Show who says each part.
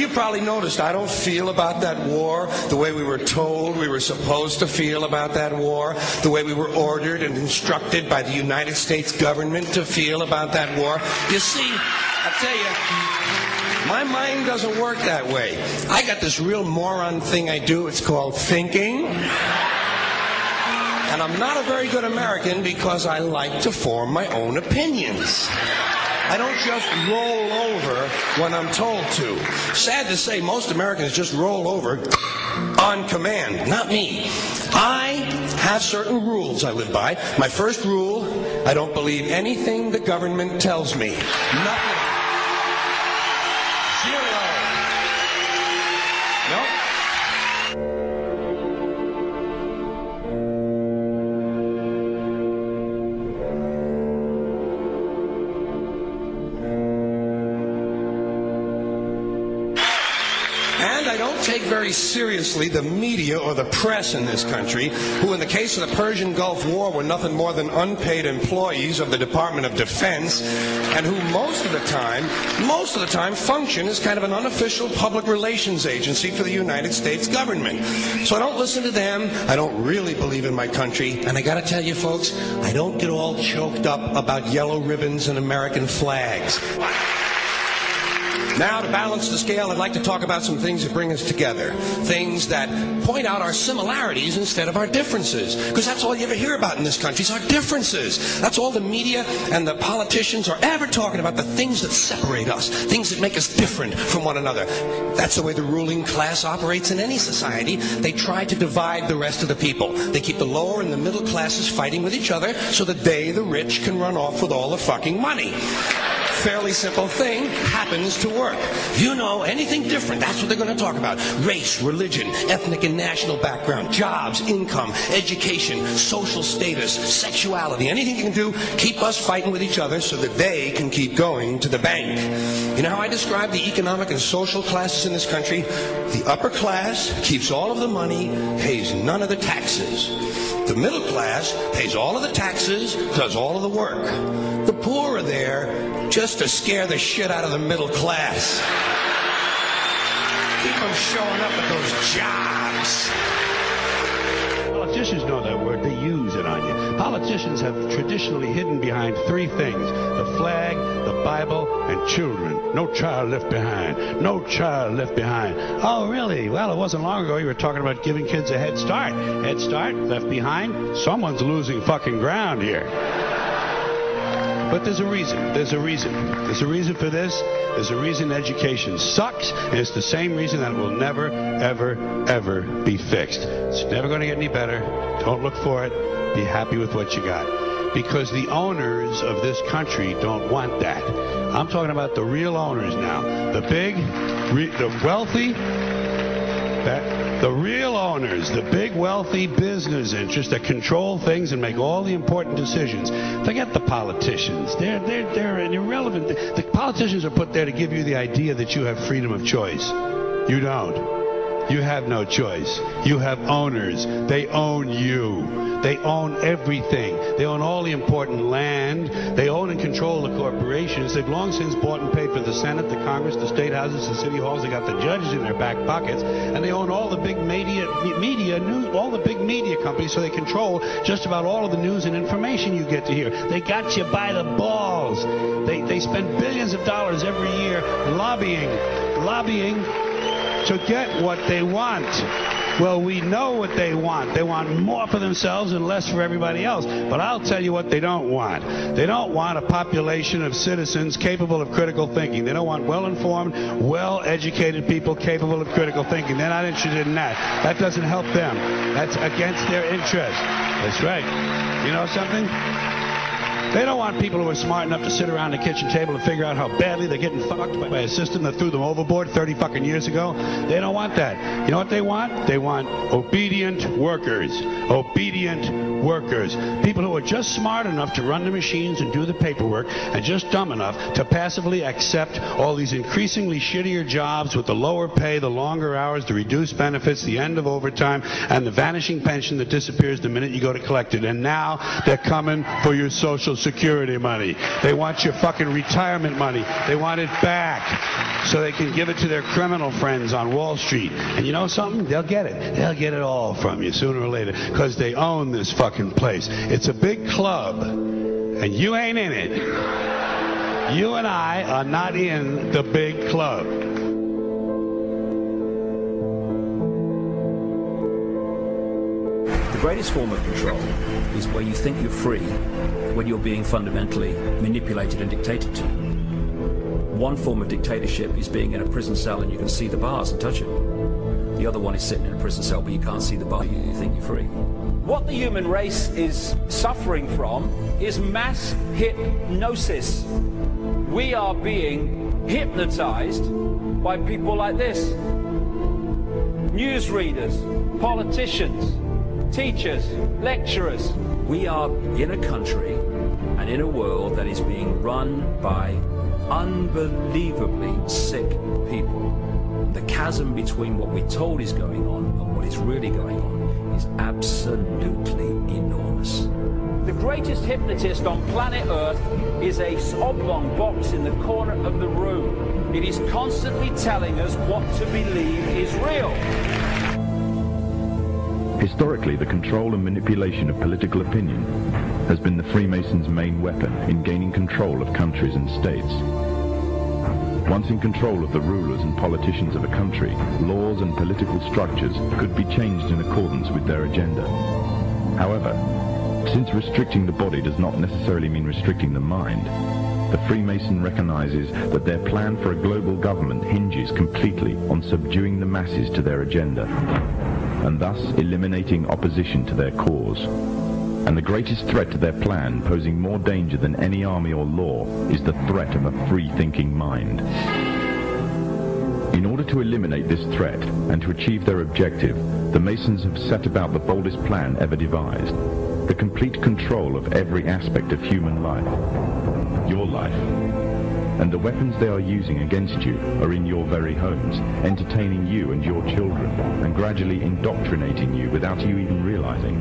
Speaker 1: you probably noticed I don't feel about that war the way we were told we were supposed to feel about that war, the way we were ordered and instructed by the United States government to feel about that war. You see, I'll tell you, my mind doesn't work that way. I got this real moron thing I do. It's called thinking. And I'm not a very good American because I like to form my own opinions. I don't just roll over when I'm told to. Sad to say, most Americans just roll over on command. Not me. I have certain rules I live by. My first rule, I don't believe anything the government tells me. Nothing. Zero. Nope. And I don't take very seriously the media or the press in this country, who in the case of the Persian Gulf War were nothing more than unpaid employees of the Department of Defense, and who most of the time function as kind of an unofficial public relations agency for the United States government. So I don't listen to them. I don't really believe in my country. And I gotta tell you folks, I don't get all choked up about yellow ribbons and American flags. Now, to balance the scale, I'd like to talk about some things that bring us together. Things that point out our similarities instead of our differences. Because that's all you ever hear about in this country is our differences. That's all the media and the politicians are ever talking about, the things that separate us, things that make us different from one another. That's the way the ruling class operates in any society. They try to divide the rest of the people. They keep the lower and the middle classes fighting with each other so that they, the rich, can run off with all the fucking money. Fairly simple thing, happens to work. You know, anything different, that's what they're going to talk about. Race, religion, ethnic and national background, jobs, income, education, social status, sexuality, anything you can do, keep us fighting with each other so that they can keep going to the bank. You know how I describe the economic and social classes in this country? The upper class keeps all of the money, pays none of the taxes. The middle class pays all of the taxes, does all of the work. The poor are there just to scare the shit out of the middle class. Keep them showing up at those jobs.
Speaker 2: Politicians know that word. They use it on you. Politicians have traditionally hidden behind three things: the flag, the Bible, and children. No child left behind. No child left behind. Oh, really? Well, it wasn't long ago you were talking about giving kids a head start. Head start, left behind? Someone's losing fucking ground here. But there's a reason. There's a reason. There's a reason for this. There's a reason education sucks, and it's the same reason that it will never, ever, ever be fixed. It's never going to get any better. Don't look for it. Be happy with what you got. Because the owners of this country don't want that. I'm talking about the real owners now. The big, the wealthy, the real owners, the big wealthy business interests that control things and make all the important decisions. Forget the politicians. They're irrelevant. The politicians are put there to give you the idea that you have freedom of choice. You don't. You have no choice. You have owners. They own you. They own everything. They own all the important land. They own and control the corporations. They've long since bought and paid for the Senate, the Congress, the state houses, the city halls. They got the judges in their back pockets, and they own all the big all the big media companies. So they control just about all of the news and information you get to hear. They got you by the balls. They spend billions of dollars every year lobbying to get what they want. Well, we know what they want. They want more for themselves and less for everybody else. But I'll tell you what they don't want. They don't want a population of citizens capable of critical thinking. They don't want well-informed, well-educated people capable of critical thinking. They're not interested in that. That doesn't help them. That's against their interest. That's right. You know something? They don't want people who are smart enough to sit around the kitchen table and figure out how badly they're getting fucked by a system that threw them overboard 30 fucking years ago. They don't want that. You know what they want? They want obedient workers. Obedient workers. People who are just smart enough to run the machines and do the paperwork, and just dumb enough to passively accept all these increasingly shittier jobs with the lower pay, the longer hours, the reduced benefits, the end of overtime, and the vanishing pension that disappears the minute you go to collect it. And now they're coming for your Social Security money. They want your fucking retirement money. They want it back so they can give it to their criminal friends on Wall Street. And you know something? They'll get it. They'll get it all from you sooner or later because they own this fucking place. It's a big club, and you ain't in it. You and I are not in the big club.
Speaker 3: The greatest form of control is where you think you're free when you're being fundamentally manipulated and dictated to. One form of dictatorship is being in a prison cell and you can see the bars and touch them. The other one is sitting in a prison cell but you can't see the bar, you think you're free.
Speaker 4: What the human race is suffering from is mass hypnosis. We are being hypnotized by people like this. Newsreaders, politicians, teachers, lecturers.
Speaker 3: We are in a country and in a world that is being run by unbelievably sick people. The chasm between what we're told is going on and what is really going on is absolutely enormous.
Speaker 4: The greatest hypnotist on planet Earth is a oblong box in the corner of the room. It is constantly telling us what to believe is real.
Speaker 5: Historically, the control and manipulation of political opinion has been the Freemasons' main weapon in gaining control of countries and states. Once in control of the rulers and politicians of a country, laws and political structures could be changed in accordance with their agenda. However, since restricting the body does not necessarily mean restricting the mind, the Freemason recognizes that their plan for a global government hinges completely on subduing the masses to their agenda, and thus eliminating opposition to their cause. And the greatest threat to their plan, posing more danger than any army or law, is the threat of a free-thinking mind. In order to eliminate this threat and to achieve their objective, the Masons have set about the boldest plan ever devised: the complete control of every aspect of human life, your life. And the weapons they are using against you are in your very homes, entertaining you and your children, and gradually indoctrinating you without you even realizing.